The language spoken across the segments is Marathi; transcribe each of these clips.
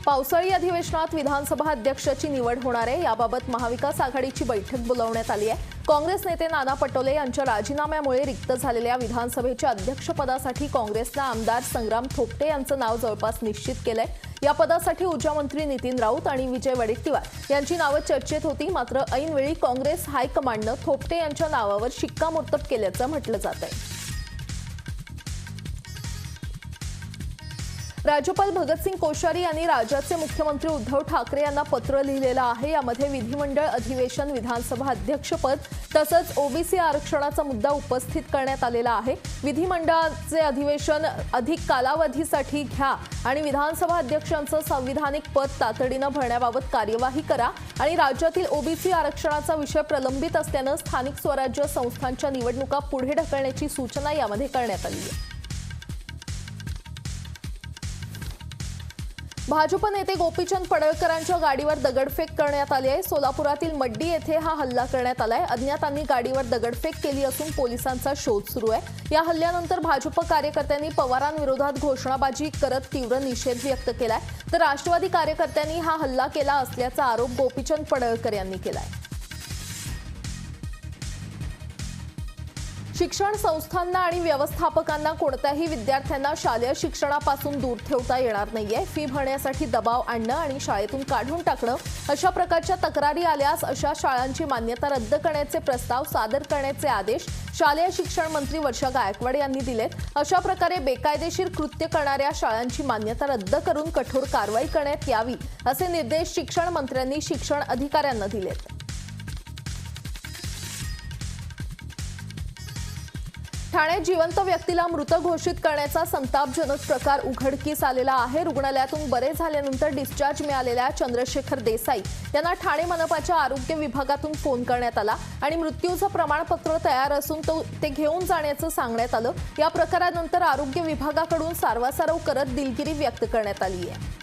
पावसाळी अधिवेशनात विधानसभा अध्यक्षाची निवड होणार आहे। याबाबत महाविकास आघाडीची बैठक बोलावण्यात आली आहे। काँग्रेस नेते नाना पटोले यांच्या राजीनाम्यामुळे रिक्त झालेल्या विधानसभेच्या अध्यक्षपदासाठी काँग्रेसने आमदार संग्राम थोपटे यांचं नाव जवळपास निश्चित केलंय। या पदासाठी ऊर्जामंत्री नितीन राऊत आणि विजय वडेट्टीवार यांची नावं चर्चेत होती, मात्र ऐनवेळी काँग्रेस हायकमांडनं थोपटे यांच्या नावावर शिक्कामोर्तब केल्याचं म्हटलं जातंय। राज्यपाल भगतसिंग कोश्यारी यांनी राज्याचे मुख्यमंत्री उद्धव ठाकरे यांना पत्र लिहिलेलं आहे। यामध्ये विधिमंडळ अधिवेशन, विधानसभा अध्यक्षपद तसंच ओबीसी आरक्षणाचा मुद्दा उपस्थित करण्यात आलेला आहे। विधिमंडळाचे अधिवेशन अधिक कालावधीसाठी घ्या आणि विधानसभा अध्यक्षांचं संविधानिक पद तातडीनं भरण्याबाबत कार्यवाही करा आणि राज्यातील ओबीसी आरक्षणाचा विषय प्रलंबित असल्यानं स्थानिक स्वराज्य संस्थांच्या निवडणुका पुढे ढकलण्याची सूचना यामध्ये करण्यात आली आहे। भाजप नेते गोपीचंद पडळकरांच्या गाडीवर दगडफेक करण्यात आली आहे। सोलापुरातील मड्डी येथे हा हल्ला करण्यात आलाय। अज्ञातांनी गाडीवर दगडफेक केली असून पोलिसांचा शोध सुरू आहे। या हल्ल्यानंतर भाजप कार्यकर्त्यांनी पवारांविरोधात घोषणाबाजी करत तीव्र निषेध व्यक्त केलाय, तर राष्ट्रवादी कार्यकर्त्यांनी हा हल्ला केला असल्याचा आरोप गोपीचंद पडळकर यांनी केलाय। शिक्षण संस्थांना आणि व्यवस्थापकांना कोणत्याही विद्यार्थ्यांना शालेय शिक्षणापासून दूर ठेवता येणार नाहीये। फी भरण्यासाठी दबाव आणणं आणि शाळेतून काढून टाकणं अशा प्रकारच्या तक्रारी आल्यास अशा शाळांची मान्यता रद्द करण्याचे प्रस्ताव सादर करण्याचे आदेश शालेय शिक्षण मंत्री वर्षा गायकवाड यांनी दिलेत। अशा प्रकारे बेकायदेशीर कृत्य करणाऱ्या शाळांची मान्यता रद्द करून कठोर कारवाई करण्यात यावी असे निर्देश शिक्षण मंत्र्यांनी शिक्षण अधिकाऱ्यांना दिलेत। ठाण्यात जिवंत व्यक्तीला मृत घोषित करण्याचा संतापजनक प्रकार उघडकीस आलेला आहे। रुग्णालयातून बरे झाल्यानंतर डिस्चार्ज मिळालेल्या चंद्रशेखर देसाई यांना ठाणे मनपाच्या आरोग्य विभागातून फोन करण्यात आला आणि मृत्यूचं प्रमाणपत्र तयार असून ते घेऊन जाण्याचं सांगण्यात आलं। या प्रकारानंतर आरोग्य विभागाकडून सारवासारव करत दिलगिरी व्यक्त करण्यात आली आहे।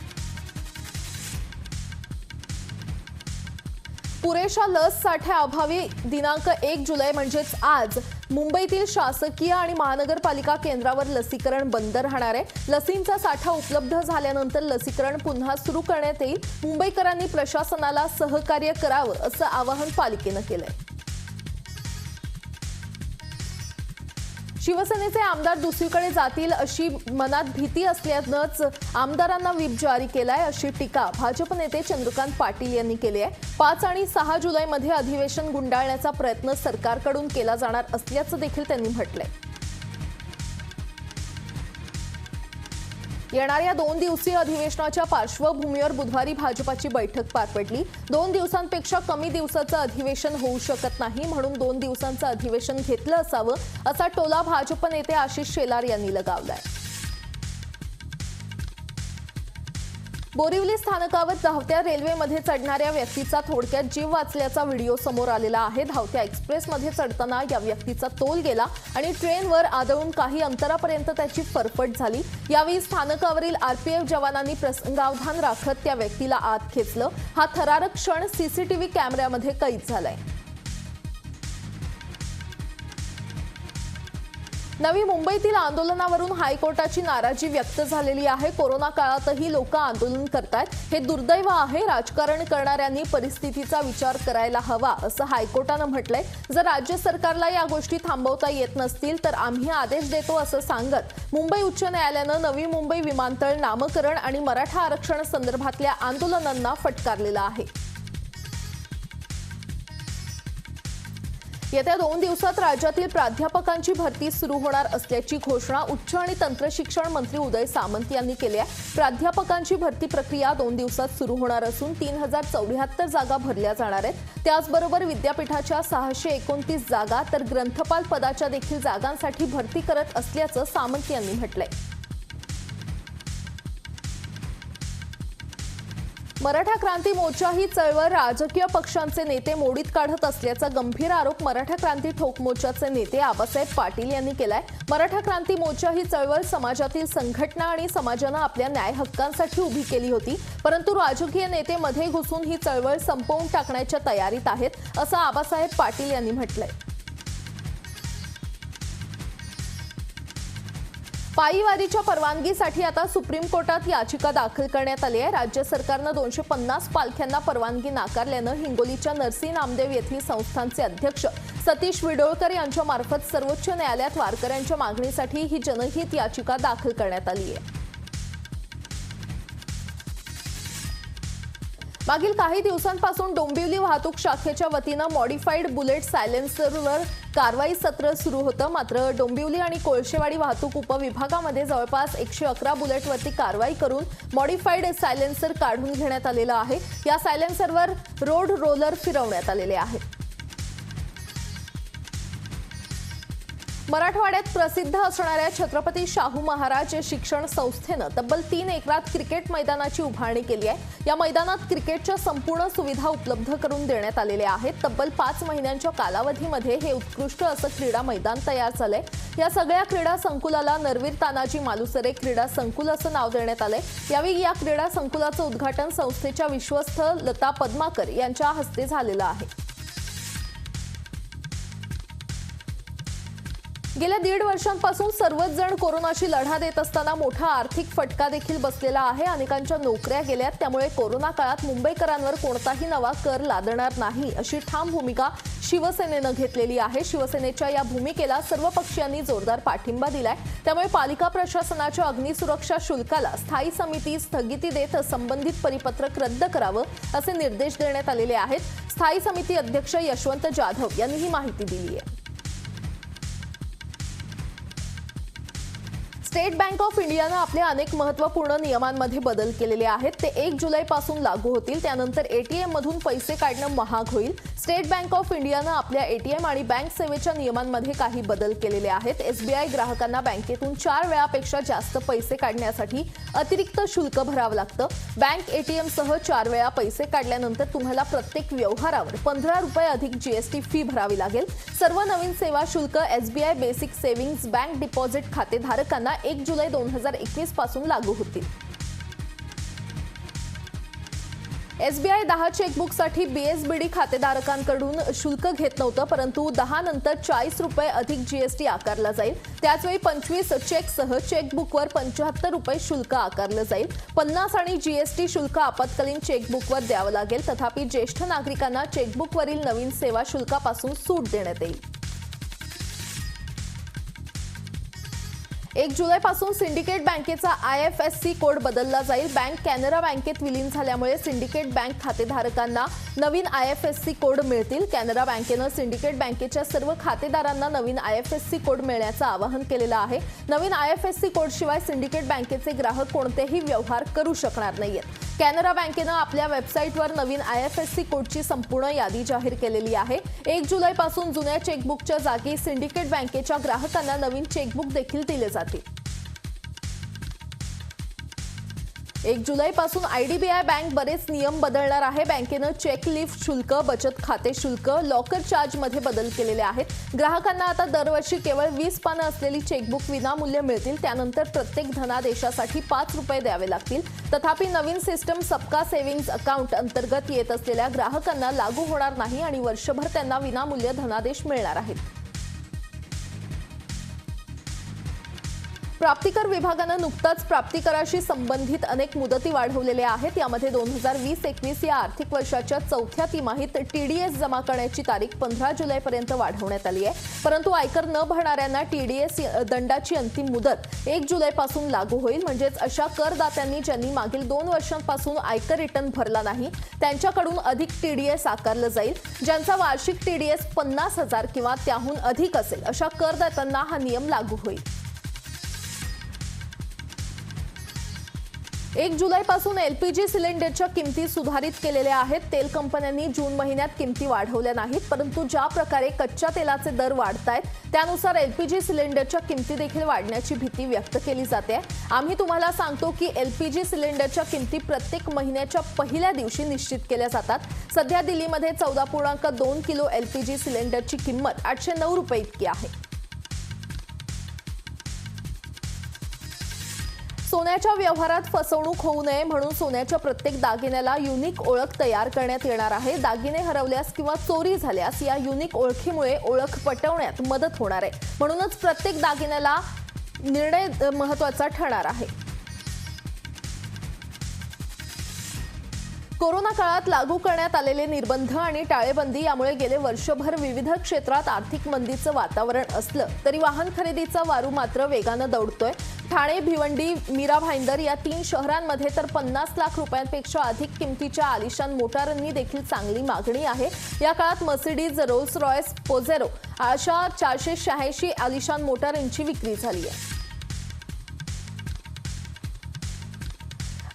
पुरेशा लस साठ्याअभावी दिनांक 1 जुलै म्हणजेच आज मुंबईतील शासकीय आणि महानगरपालिका केंद्रावर लसीकरण बंद राहणार आहे। लसींचा साठा उपलब्ध झाल्यानंतर लसीकरण पुन्हा सुरू करण्यात येईल। मुंबईकरांनी प्रशासनाला सहकार्य करावं असं आवाहन पालिकेनं केलंय। शिवसेनेचे आमदार दुसरीकडे जातील अशी मनात भीती असल्यानंच आमदारांना व्हीप जारी केलाय अशी टीका भाजप नेते चंद्रकांत पाटील यांनी केली आहे। 5 आणि 6 जुलैमध्ये अधिवेशन गुंडाळण्याचा प्रयत्न सरकारकडून केला जाणार असल्याचं देखील त्यांनी म्हटलंय। येणाऱ्या 2 दिवसीय अधिवेशनाच्या पार्श्वभूमीवर बुधवारी भाजपाची बैठक पार पडली। 2 दिवसांपेक्षा कमी दिवसाचं अधिवेशन होऊ शकत नाही, म्हणून 2 दिवसांचं अधिवेशन घेतलं असावं असा टोला भाजप नेते आशिष शेलार यांनी लगावलाय। बोरिवली स्थानकावर धावत्या रेल्वेमध्ये चढणाऱ्या व्यक्तीचा थोडक्यात जीव वाचल्याचा व्हिडिओ समोर आलेला आहे। धावत्या एक्सप्रेसमध्ये चढताना या व्यक्तीचा तोल गेला आणि ट्रेनवर आदळून काही अंतरापर्यंत त्याची फरफट झाली। यावेळी स्थानकावरील आरपीएफ जवानांनी प्रसंगावधान राखत त्या व्यक्तीला आत खेचलं। हा थरारक क्षण सीसीटीव्ही कॅमेऱ्यामध्ये कैद झालाय। नवी मुंबईतील आंदोलनावरून हायकोर्टाची नाराजी व्यक्त झालेली आहे। कोरोना काळातही लोक आंदोलन करतात, हे दुर्दैव आहे। राजकारण करणाऱ्यांनी परिस्थितीचा विचार करायला हवा असं हायकोर्टानं म्हटलंय। जर राज्य सरकारला या गोष्टी थांबवता येत नसतील तर आम्ही आदेश देतो असं सांगत मुंबई उच्च न्यायालयानं नवी मुंबई विमानतळ नामकरण आणि मराठा आरक्षण संदर्भातल्या आंदोलनांना फटकारलेलं आहे। येत्या 2 दिवसात राज्यातील प्राध्यापकांची भरती सुरू होणार असल्याची घोषणा उच्च आणि तंत्रशिक्षण मंत्री उदय सामंत यांनी केली आहे। प्राध्यापकांची भरती प्रक्रिया 2 दिवसात सुरू होणार असून 3074 जागा भरल्या जाणार आहेत। त्याचबरोबर विद्यापीठाच्या 629 जागा तर ग्रंथपाल पदाच्या देखील जागांसाठी भरती करत असल्याचं सामंत यांनी म्हटलंय। मराठा क्रांती मोर्चा ही चळवळ राजकीय पक्षांचे नेते मोडीत काढत असल्याचा गंभीर आरोप मराठा क्रांती ठोक मोर्चाचे नेते आबासाहेब पाटील यांनी केलाय। मराठा क्रांती मोर्चा ही चळवळ समाजातील संघटना आणि समाजानं आपल्या न्याय हक्कांसाठी उभी केली होती, परंतु राजकीय नेते मध्ये घुसून ही चळवळ संपवून टाकण्याच्या तयारीत आहेत असं आबासाहेब पाटील यांनी म्हटलंय। पायी वारीच्या परवानगीसाठी आता सुप्रीम कोर्टात याचिका दाखल करण्यात आली आहे। राज्य सरकारनं 250 पालख्यांना परवानगी नाकारल्यानं हिंगोलीच्या नरसी नामदेव येथील संस्थानचे अध्यक्ष सतीश विडोळकर यांच्या मार्फत सर्वोच्च न्यायालयात वारकऱ्यांच्या मागणीसाठी ही जनहित याचिका दाखल करण्यात आली आहे। मागील काही दिवसांपासून डोंबिवली वाहतूक शाखेच्या वतीनं मॉडिफाईड बुलेट सायलेन्सरवर कारवाई सत्र सुरू होतं। मात्र डोंबिवली आणि कोळशेवाडी वाहतूक उपविभागामध्ये जवळपास 111 बुलेटवरती कारवाई करून मॉडिफाईड सायलेन्सर काढून घेण्यात आलेलं आहे। या सायलेन्सरवर रोड रोलर फिरवण्यात आलेले आहेत। मराठवाड्यात प्रसिद्ध असणाऱ्या छत्रपती शाहू महाराज शिक्षण संस्थेनं तब्बल 3 एकरात क्रिकेट मैदानाची उभारणी केली आहे। या मैदानात क्रिकेटच्या संपूर्ण सुविधा उपलब्ध करून देण्यात आलेल्या आहेत। तब्बल 5 महिन्यांच्या कालावधीमध्ये हे उत्कृष्ट असं क्रीडा मैदान तयार झालंय। या सगळ्या क्रीडा संकुलाला नरवीर तानाजी मालुसरे क्रीडा संकुल असं नाव देण्यात आलंय। यावेळी या क्रीडा संकुलाचं उद्घाटन संस्थेच्या विश्वस्त लता पद्माकर यांच्या हस्ते झालेलं आहे। गेल्या 1.5 वर्षांपासून सर्वच जण कोरोनाशी लढा देत असताना मोठा आर्थिक फटका देखील बसलेला आहे। अनेकांच्या नोकऱ्या गेल्यात, त्यामुळे कोरोना काळात मुंबईकरांवर कोणताही नवा कर लादणार नाही अशी ठाम भूमिका शिवसेनेनं घेतलेली आहे। शिवसेनेच्या या भूमिकेला सर्व पक्षीयांनी जोरदार पाठिंबा दिलाय। त्यामुळे पालिका प्रशासनाच्या अग्निसुरक्षा शुल्काला स्थायी समिती स्थगिती देत संबंधित परिपत्रक रद्द करावं असे निर्देश देण्यात आलेले आहेत। स्थायी समिती अध्यक्ष यशवंत जाधव यांनी ही माहिती दिली आहे। स्टेट बँक ऑफ इंडियानं आपल्या अनेक महत्त्वपूर्ण नियमांमध्ये बदल केलेले आहेत। ते 1 जुलैपासून लागू होतील। त्यानंतर एटीएम मधून पैसे काढणं महाग होईल। स्टेट बँक ऑफ इंडियानं आपल्या एटीएम आणि बँक सेवेच्या नियमांमध्ये काही बदल केलेले आहेत। एसबीआय ग्राहकांना बँकेतून 4 वेळापेक्षा जास्त पैसे काढण्यासाठी अतिरिक्त शुल्क भरावं लागतं। बँक एटीएम सह 4 वेळा पैसे काढल्यानंतर तुम्हाला प्रत्येक व्यवहारावर 15 रुपये अधिक जीएसटी फी भरावी लागेल। सर्व नवीन सेवा शुल्क SBI basic savings bank deposit खातेधारकांना 1 जुलै 2021 पासून लागू होतील। एसबीआय 10 चेकबुकसाठी बीएसबीडी खातेधारकांकडून शुल्क घेत नव्हतं, परंतु 10 नंतर 40 रुपये अधिक जीएसटी आकारला जाईल। त्याचवेळी 25 चेकसह चेकबुकवर 75 रुपये शुल्क आकारलं जाईल। 50 आणि जीएसटी शुल्क आपत्कालीन चेकबुकवर द्यावं लागेल। तथापि ज्येष्ठ नागरिकांना चेकबुकवरील नवीन सेवा शुल्कापासून सूट देण्यात येईल। 1 जुलैपासून सिंडिकेट बँकेचा IFSC कोड बदलला जाईल। बँक कॅनरा बँकेत विलीन झाल्यामुळे सिंडिकेट बँक खातेधारकांना नवीन IFSC कोड मिळतील। कॅनरा बँकेनं सिंडिकेट बँकेच्या सर्व खातेदारांना नवीन IFSC कोड मिळण्याचं आवाहन केलेलं आहे। नवीन IFSC कोडशिवाय सिंडिकेट बँकेचे ग्राहक कोणतेही व्यवहार करू शकणार नाहीयेत। कॅनरा बँकेनं आपल्या वेबसाईटवर नवीन IFSC कोडची संपूर्ण यादी जाहीर केलेली आहे। 1 जुलैपासून जुन्या चेकबुकच्या जागी सिंडिकेट बँकेच्या ग्राहकांना नवीन चेकबुक देखील दिले जातील। 1 जुलैपासून IDBI बँक बरेच नियम बदलणार आहे। बँकेनं चेक लिफ्ट शुल्क, बचत खाते शुल्क, लॉकर चार्जमध्ये बदल केलेले आहेत। ग्राहकांना आता दरवर्षी केवळ 20 पानं असलेली चेकबुक विनामूल्य मिळतील। त्यानंतर प्रत्येक धनादेशासाठी 5 रुपये द्यावे लागतील। तथापि नवीन सिस्टम सबका सेव्हिंग्ज अकाउंट अंतर्गत येत असलेल्या ग्राहकांना लागू होणार नाही आणि वर्षभर त्यांना विनामूल्य धनादेश मिळणार आहेत। प्राप्तिकर विभागानं नुकताच प्राप्तिकराशी संबंधित अनेक मुदती वाढवलेल्या आहेत। यामध्ये 2020-21 या आर्थिक वर्षाच्या 4थ्या तिमाहीत TDS जमा करण्याची तारीख 15 जुलैपर्यंत वाढवण्यात आली आहे। परंतु आयकर न भरणाऱ्यांना TDS दंडाची अंतिम मुदत 1 जुलैपासून लागू होईल। म्हणजेच अशा करदात्यांनी ज्यांनी मागील 2 वर्षांपासून आयकर रिटर्न भरला नाही त्यांच्याकडून अधिक TDS आकारलं जाईल। ज्यांचा वार्षिक TDS 50,000 किंवा त्याहून अधिक असेल अशा करदात्यांना हा नियम लागू होईल। 1 जुलैपासून LPG सिलेंडरच्या किमती सुधारित केलेल्या आहेत। तेल कंपन्यांनी जून महिन्यात किमती वाढवल्या नाहीत, परंतु ज्या प्रकारे कच्च्या तेलाचे दर वाढतायत त्यानुसार LPG सिलेंडरच्या किमती देखील वाढण्याची भीती व्यक्त केली जाते। आम्ही तुम्हाला सांगतो की LPG सिलेंडरच्या किमती प्रत्येक महिन्याच्या पहिल्या दिवशी निश्चित केल्या जातात। सध्या दिल्लीमध्ये 14.2 किलो LPG सिलेंडरची किंमत 809 रुपये इतकी आहे। सोन्याच्या व्यवहारात फसवणूक होऊ नये म्हणून सोन्याच्या प्रत्येक दागिन्याला युनिक ओळख तयार करण्यात येणार आहे। दागिने हरवल्यास किंवा चोरी झाल्यास या युनिक ओळखीमुळे ओळख पटवण्यात मदत होणार आहे। म्हणूनच प्रत्येक दागिन्याला निर्णय महत्त्वाचा ठरणार आहे। कोरोना काळात लागू करण्यात आलेले निर्बंध आणि टाळेबंदी यामुळे गेले वर्षभर विविध क्षेत्रात आर्थिक मंदीचं वातावरण असलं तरी वाहन खरेदीचा वारू मात्र वेगानं दौडतोय। ठाणे, भिवंडी, मीरा भाईंदर या 3 शहरांमध्ये तर 50 लाख रुपयांपेक्षा अधिक किमतीच्या आलिशान मोटारांनी देखील चांगली मागणी आहे। या काळात मर्सिडीज, रोल्स रॉयस, पोजेरो अशा 486 आलिशान मोटारांची विक्री झाली आहे।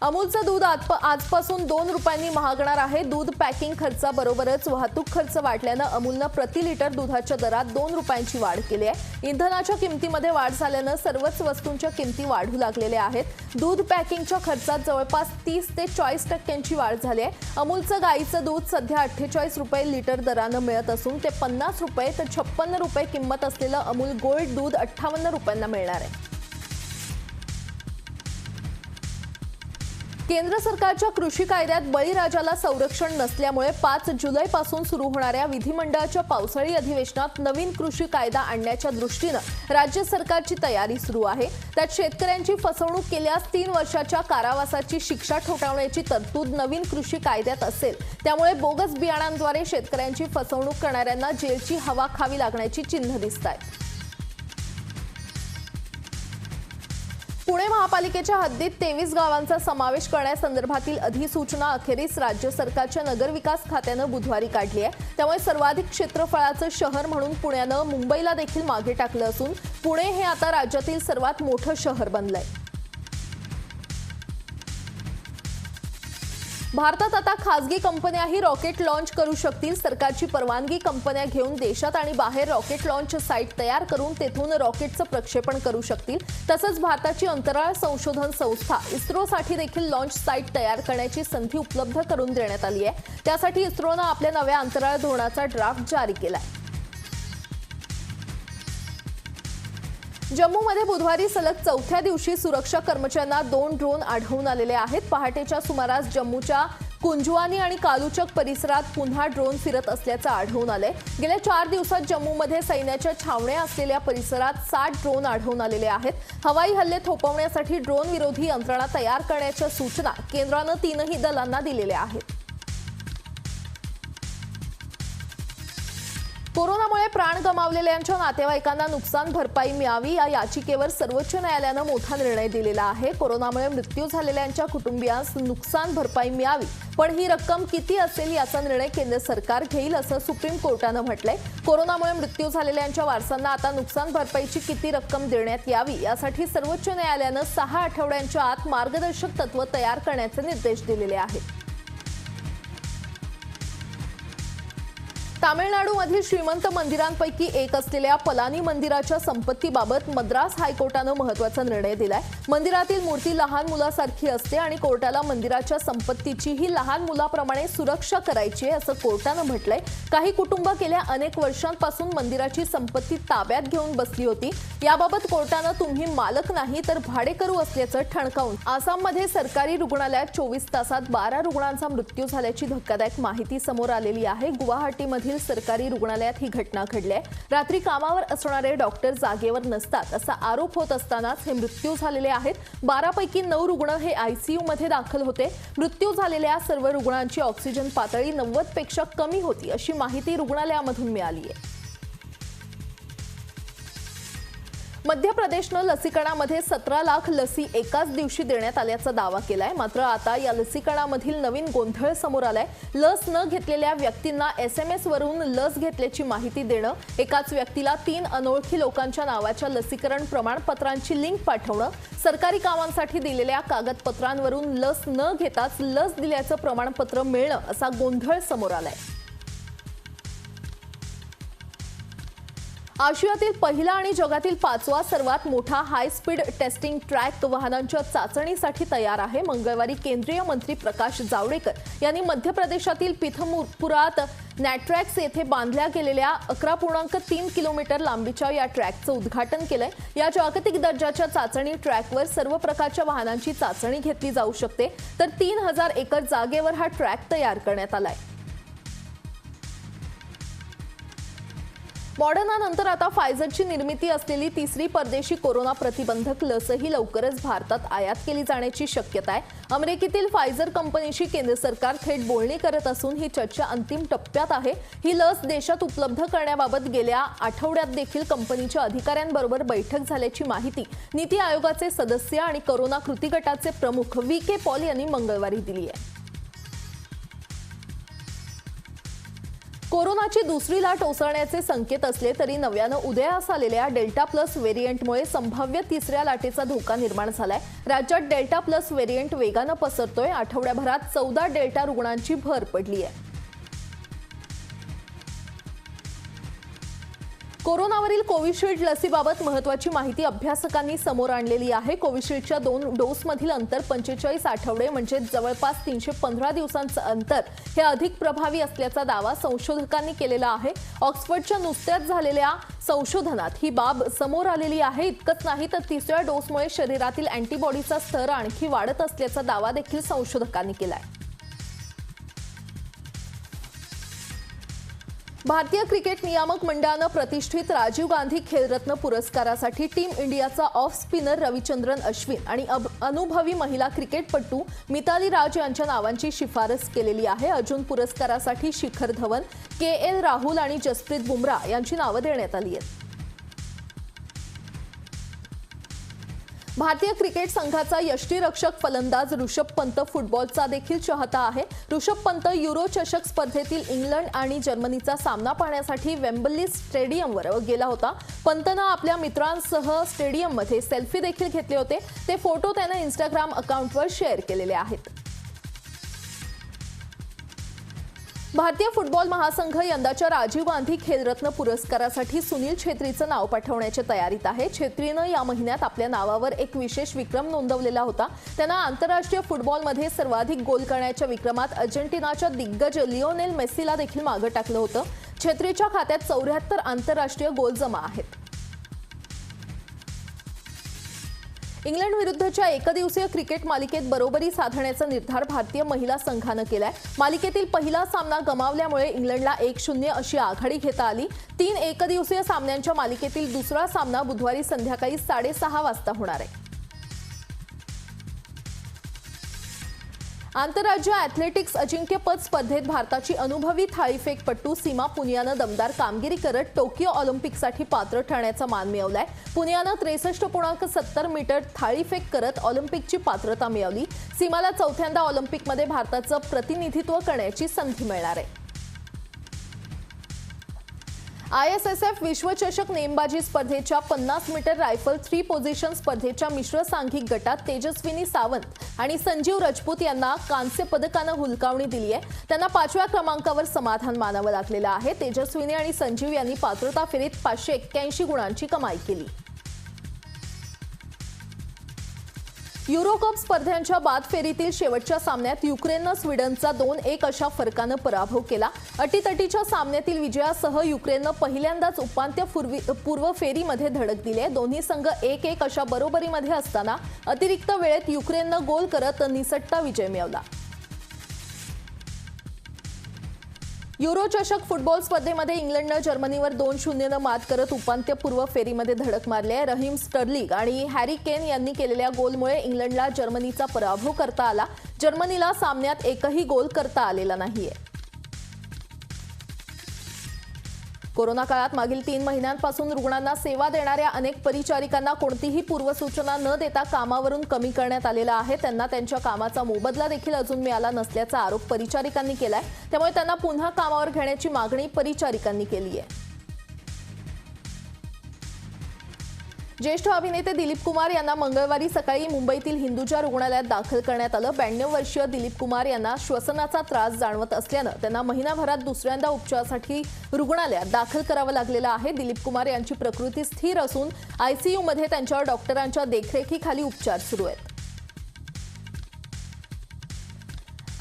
अमूलचं दूध आजपासून 2 रुपयांनी महागणार आहे। दूध पॅकिंग खर्चाबरोबरच वाहतूक खर्च वाढल्यानं अमूलनं प्रति लिटर दुधाच्या दरात 2 रुपयांची वाढ केली आहे। इंधनाच्या किमतीमध्ये वाढ झाल्यानं सर्वच वस्तूंच्या किमती वाढू लागलेल्या आहेत। दूध पॅकिंगच्या खर्चात जवळपास 30 ते 40% वाढ झाली आहे। अमूलचं गाईचं दूध सध्या 48 रुपये लिटर दरानं मिळत असून ते 50 रुपये तर 56 रुपये किंमत असलेलं अमूल गोल्ड दूध 58 रुपयांना मिळणार आहे। केंद्र सरकारच्या कृषी कायद्यात बळीराजाला संरक्षण नसल्यामुळे 5 जुलैपासून सुरू होणाऱ्या विधिमंडळाच्या पावसाळी अधिवेशनात नवीन कृषी कायदा आणण्याच्या दृष्टीनं राज्य सरकारची तयारी सुरू आहे। त्यात शेतकऱ्यांची फसवणूक केल्यास 3 वर्षाच्या कारावासाची शिक्षा ठोठावण्याची तरतूद नवीन कृषी कायद्यात असेल। त्यामुळे बोगस बियाणांद्वारे शेतकऱ्यांची फसवणूक करणाऱ्यांना जेलची हवा खावी लागण्याची चिन्ह दिसतायत। पुणे महापालिकेच्या हद्दीत 23 गावांचा समावेश करण्यासंदर्भातील अधिसूचना अखेरीस राज्य सरकारच्या नगरविकास खात्यानं बुधवारी काढली आहे। त्यामुळे सर्वाधिक क्षेत्रफळाचं शहर म्हणून पुण्यानं मुंबईला देखील मागे टाकलं असून पुणे हे आता राज्यातील सर्वात मोठं शहर बनलंय। भारतात आता खासगी कंपन्याही रॉकेट लॉन्च करू शकतील। सरकारची परवानगी कंपन्या घेऊन देशात आणि बाहेर रॉकेट लॉन्च साईट तयार करून तेथून रॉकेटचं प्रक्षेपण करू शकतील। तसंच भारताची अंतराळ संशोधन संस्था इस्रोसाठी देखील लॉन्च साईट तयार करण्याची संधी उपलब्ध करून देण्यात आली आहे। त्यासाठी इस्रोनं आपल्या नव्या अंतराळ धोरणाचा ड्राफ्ट जारी केलाय। जम्मूमध्ये बुधवारी सलग 4थ्या दिवशी सुरक्षा कर्मचाऱ्यांना 2 ड्रोन आढळून आलेले आहेत। पहाटेच्या सुमारास जम्मूच्या कुंजवानी आणि कालूचक परिसरात पुन्हा ड्रोन फिरत असल्याचं आढळून आलंय। गेल्या 4 दिवसात जम्मूमध्ये सैन्याच्या छावण्या असलेल्या परिसरात 60 ड्रोन आढळून आलेले आहेत। हवाई हल्ले थोपवण्यासाठी ड्रोन विरोधी यंत्रणा तयार करण्याच्या सूचना केंद्रानं 3ही दलांना दिलेल्या आहेत। कोरोनामुळे प्राण गमावलेल्यांच्या नातेवाईकांना नुकसान भरपाई मिळावी या याचिकेवर सर्वोच्च न्यायालयानं मोठा निर्णय दिलेला आहे। कोरोनामुळे मृत्यू झालेल्यांच्या कुटुंबियांस नुकसान भरपाई मिळावी, पण ही रक्कम किती असेल याचा निर्णय केंद्र सरकार घेईल असं सुप्रीम कोर्टानं म्हटलंय। कोरोनामुळे मृत्यू झालेल्यांच्या वारसांना आता नुकसान भरपाईची किती रक्कम देण्यात यावी यासाठी सर्वोच्च न्यायालयानं 6 आठवड्यांच्या आत मार्गदर्शक तत्त्व तयार करण्याचे निर्देश दिलेले आहेत। तामिळनाडूमधील श्रीमंत मंदिरांपैकी एक असलेल्या पलानी मंदिराच्या संपत्तीबाबत मद्रास हायकोर्टानं महत्त्वाचा निर्णय दिलाय। मंदिरातील मूर्ती लहान मुलासारखी असते आणि कोर्टाला मंदिराच्या संपत्तीचीही लहान मुलाप्रमाणे सुरक्षा करायची आहे असं कोर्टानं म्हटलंय। काही कुटुंब गेल्या अनेक वर्षांपासून मंदिराची संपत्ती ताब्यात घेऊन बसली होती। याबाबत कोर्टानं तुम्ही मालक नाही तर भाडेकरू असल्याचं ठणकावून आसाममध्ये सरकारी रुग्णालयात 24 तासात 12 रुग्णांचा मृत्यू झाल्याची धक्कादायक माहिती समोर आलेली आहे। गुवाहाटीमध्ये सरकारी रुग्णालयात ही घटना घडली आहे। रात्री कामावर असणारे डॉक्टर जागेवर नसतात असा आरोप होत असतानाच हे मृत्यू झालेले आहेत। 12 पैकी 9 रुग्ण हे आयसीयू मध्ये दाखल होते। मृत्यू झालेल्या सर्व रुग्णांची ऑक्सिजन पातळी 90 पेक्षा कमी होती अशी माहिती रुग्णालयामधून मिळाली आहे। मध्य प्रदेशनं लसीकरणामध्ये 17 लाख लसी एकाच दिवशी देण्यात आल्याचा दावा केलाय। मात्र आता या लसीकरणामधील नवीन गोंधळ समोर आलाय। लस न घेतलेल्या व्यक्तींना SMS वरून लस घेतल्याची माहिती देणं, एकाच व्यक्तीला 3 अनोळखी लोकांच्या नावाच्या लसीकरण प्रमाणपत्रांची लिंक पाठवणं, सरकारी कामांसाठी दिलेल्या कागदपत्रांवरून लस न घेताच लस दिल्याचं प्रमाणपत्र मिळणं असा गोंधळ समोर आलाय। आशियातील पहिला आणि जगातील 5वा सर्वात मोठा हाय स्पीड टेस्टिंग ट्रॅक वाहनांच्या चाचणीसाठी तयार आहे। मंगळवारी केंद्रीय मंत्री प्रकाश जावडेकर यांनी मध्य प्रदेशातील पिथमपुरात नॅट्रॅक्स येथे बांधल्या गेलेल्या 11.3 किलोमीटर लांबीच्या या ट्रॅकचं उद्घाटन केलंय। या जागतिक दर्जाच्या चाचणी ट्रॅकवर सर्व प्रकारच्या वाहनांची चाचणी घेतली जाऊ शकते, तर 3000 एकर जागेवर हा ट्रॅक तयार करण्यात आलाय। मॉडर्नानंतर आता फायझरची निर्मिती असलेली तिसरी परदेशी कोरोना प्रतिबंधक लसही लवकरच भारतात आयात केली जाण्याची शक्यता आहे. अमेरिकेतील फायझर कंपनीशी केंद्र सरकार थेट बोलणी करत असून ही चर्चा अंतिम टप्प्यात आहे. ही लस देशात उपलब्ध करण्याबाबत गेल्या आठवड्यात देखील कंपनीच्या अधिकाऱ्यांबरोबर बैठक झाल्याची माहिती नीती आयोगाचे सदस्य आणि कोरोना कृती गटाचे प्रमुख व्ही.के. पॉल यांनी मंगळवारी दिली आहे. कोरोनाची दुसरी लाट ओसरण्याचे संकेत असले तरी नव्यानं उदयास आलेल्या डेल्टा प्लस व्हेरियंटमुळे संभाव्य तिसऱ्या लाटेचा धोका निर्माण झालाय. राज्यात डेल्टा प्लस व्हेरियंट वेगानं पसरतोय. आठवड्याभरात 14 डेल्टा रुग्णांची भर पडली आहे. कोरोनावरील कोविशिल्ड लसीबाबत महत्त्वाची माहिती अभ्यासकांनी समोर आणलेली आहे. कोविशिल्डच्या 2 डोसमधील अंतर 45 आठवडे म्हणजे जवळपास 315 दिवसांचं अंतर हे अधिक प्रभावी असल्याचा दावा संशोधकांनी केलेला आहे. ऑक्सफर्डच्या नुकत्याच झालेल्या संशोधनात ही बाब समोर आलेली आहे. इतकंच नाही तर तिसऱ्या डोसमुळे शरीरातील अँटीबॉडीचा स्तर आणखी वाढत असल्याचा दावा देखील संशोधकांनी केलाय. भारतीय क्रिकेट नियामक मंडळानं प्रतिष्ठित राजीव गांधी खेलरत्न पुरस्कारासाठी टीम इंडियाचा ऑफ स्पिनर रविचंद्रन अश्विन आणि अनुभवी महिला क्रिकेटपटू मिताली राज यांच्या नावांची शिफारस केलेली आहे. अर्जुन पुरस्कारासाठी शिखर धवन, के.एल. राहुल आणि जसप्रीत बुमराह यांची नावं देण्यात आली आहेत. भारतीय क्रिकेट संघाचा यष्टीरक्षक फलंदाज ऋषभ पंत फुटबॉलचा देखील चाहता आहे. ऋषभ पंत युरो चषक स्पर्धेतील इंग्लंड आणि जर्मनीचा सामना पाहण्यासाठी वेम्बली स्टेडियमवर गेला होता. पंतनं आपल्या मित्रांसह स्टेडियममध्ये सेल्फी देखील घेतले होते. ते फोटो त्यानं इंस्टाग्राम अकाउंटवर शेअर केलेले आहेत. भारतीय फुटबॉल महासंघ यंदाच्या राजीव गांधी खेलरत्न पुरस्कारासाठी सुनील छेत्रीचं नाव पाठवण्याच्या तयारीत आहे. छेत्रीनं या महिन्यात आपल्या नावावर एक विशेष विक्रम नोंदवलेला होता. त्यानं आंतरराष्ट्रीय फुटबॉलमध्ये सर्वाधिक गोल करण्याच्या विक्रमात अर्जेंटिनाच्या दिग्गज लिओनेल मेस्सीला देखील मागे टाकलं होतं. छेत्रीच्या खात्यात 74 आंतरराष्ट्रीय गोल जमा आहेत. इंग्लंड विरुद्धच्या एकदिवसीय क्रिकेट मालिकेत बरोबरी साधण्याचा निर्धार भारतीय महिला संघानं केलाय. मालिकेतील पहिला सामना गमावल्यामुळे इंग्लंडला 1-0 अशी आघाडी घेता आली. 3 एकदिवसीय सामन्यांच्या मालिकेतील दुसरा सामना बुधवारी संध्याकाळी 6:30 वाजता होणार आहे. आंतरराज्य ॲथलेटिक्स अजिंक्यपद स्पर्धेत भारताची अनुभवी थाळीफेकपटू सीमा पुनियानं दमदार कामगिरी करत टोकियो ऑलिम्पिकसाठी पात्र ठरण्याचा मान मिळवलाय. पुनियानं 63.70 मीटर थाळीफेक करत ऑलिम्पिकची पात्रता मिळवली. सीमाला चौथ्यांदा ऑलिम्पिकमध्ये भारताचं प्रतिनिधित्व करण्याची संधी मिळणार आहे. ISSF विश्वचषक नेमबाजी स्पर्धेच्या 50 मीटर रायफल 3 पोझिशन स्पर्धेच्या मिश्र सांघिक गटात तेजस्विनी सावंत आणि संजीव राजपूत यांना कांस्य पदकानं हुलकावणी दिली आहे. त्यांना 5व्या क्रमांकावर समाधान मानावं लागलेलं आहे. तेजस्विनी आणि संजीव यांनी पात्रता फेरीत 581 गुणांची कमाई केली. युरोकप स्पर्धांच्या बाद फेरीतील शेवटच्या सामन्यात युक्रेननं स्वीडनचा 2-1 अशा फरकानं पराभव केला. अटीतटीच्या सामन्यातील विजयासह युक्रेननं पहिल्यांदाच उपांत्यपूर्व फेरीमध्ये धडक दिली आहे. दोन्ही संघ 1-1 अशा बरोबरीमध्ये असताना अतिरिक्त वेळेत युक्रेननं गोल करत निसटता विजय मिळवला. युरो चषक फुटबॉल स्पर्धेमध्ये इंग्लंडनं जर्मनीवर 2-0 मात करत उपांत्यपूर्व फेरीमध्ये धडक मारली आहे. रहीम स्टर्लिंग आणि हॅरी केन यांनी केलेल्या गोलमुळे इंग्लंडला जर्मनीचा पराभव करता आला. जर्मनीला सामन्यात एकही गोल करता आलेला नाहीये. कोरोना काळात मागील 3 महिन्यांपासून रुग्णांना सेवा देणाऱ्या अनेक परिचारिकांना कोणतीही पूर्वसूचना न देता कामावरून कमी करण्यात आलेला आहे. त्यांना त्यांच्या कामाचा मोबदला देखील अजून मिळाला नसल्याचा आरोप परिचारिकांनी केलाय. त्यामुळे त्यांना पुन्हा कामावर घेण्याची मागणी परिचारिकांनी केली आहे. ज्येष्ठ अभिनेते दिलीप कुमार यांना मंगळवारी सकाळी मुंबईतील हिंदुजा रुग्णालयात दाखल करण्यात आलं. 92 वर्षीय दिलीप कुमार यांना श्वसनाचा त्रास जाणवत असल्यानं त्यांना महिनाभरात दुसऱ्यांदा उपचारासाठी रुग्णालयात दाखल करावं लागलेलं आहे. दिलीप कुमार यांची प्रकृती स्थिर असून ICUमध्ये त्यांच्यावर डॉक्टरांच्या देखरेखीखाली उपचार सुरू आहेत.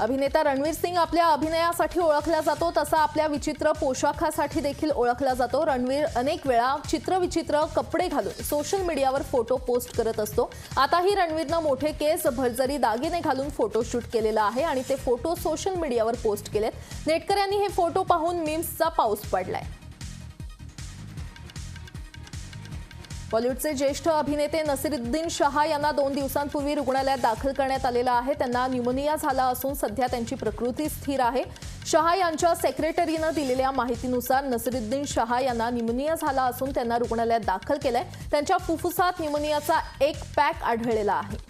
अभिनेता रणवीर सिंग आपल्या अभिनयासाठी ओळखला जातो तसा आपल्या विचित्र पोशाखासाठी देखील ओळखला जातो. रणवीर अनेक वेळा चित्रविचित्र कपडे घालून सोशल मीडियावर फोटो पोस्ट करत असतो. आताही रणवीरनं मोठे केस, भरजरी दागिने घालून फोटोशूट केलेला आहे आणि ते फोटो सोशल मीडियावर पोस्ट केलेत. नेटकऱ्यांनी हे फोटो पाहून मीम्सचा पाऊस पडलाय. बॉलिवूडचे ज्येष्ठ अभिनेते नसीरुद्दीन शहा यांना 2 दिवसांपूर्वी रुग्णालयात दाखल करण्यात आलेलं आहे। त्यांना न्यूमोनिया झाला असून सध्या त्यांची प्रकृती स्थिर आहे। शहा यांच्या सेक्रेटरीनं दिलेल्या माहितीनुसार नसीरुद्दीन शहा यांना न्यूमोनिया झाला असून त्यांना रुग्णालयात दाखल केलंय। त्यांच्या फुफ्फुसात न्यूमोनियाचा एक पॅक आढळलेला आहे।